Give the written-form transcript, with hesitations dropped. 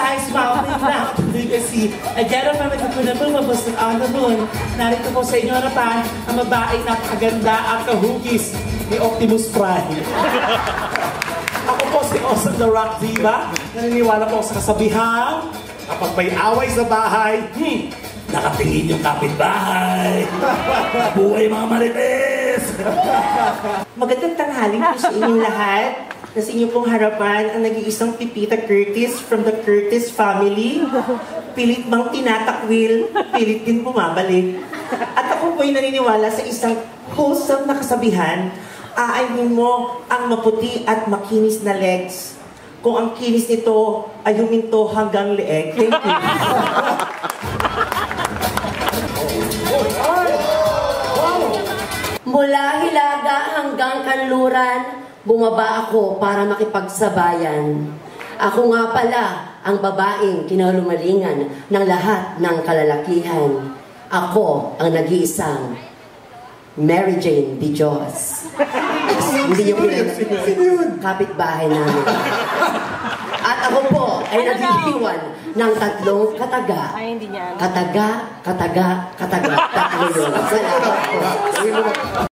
size mountain na kasi again from the Honorable Mabuston Honorable. Narito po sa inyo harapan ang babaeng napakaganda at kahugis ni Optimus Prime. Ako po si Austin the Rock Diva. Naniniwala po sa kasabihan, kapag may away sa bahay, nakatingin yung kapitbahay. Buhay mga marites! Magandang tanghali po sa inyong lahat. Nasa inyong pong harapan ang nag-iisang Pipita Curtis from the Curtis family. Pilit bang tinatakwil, pilit din bumabalik. At ako po'y naniniwala sa isang wholesome na kasabihan, aayunin mo ang maputi at makinis na legs. Kung ang kinis nito ay huminto hanggang leeg. Thank you. Mula Hilaga hanggang Kanluran, bumaba ako para makipagsabayan. Ako nga pala ang babaeng kinalumalingan ng lahat ng kalalakihan. Ako ang nag-iisang Mary Jane Di Diyos. Hindi yung kapitbahay namin. At ako po ay naghihiwan ng tatlong kataga. Kataga, kataga, kataga. Tatlo yun. Salamat po.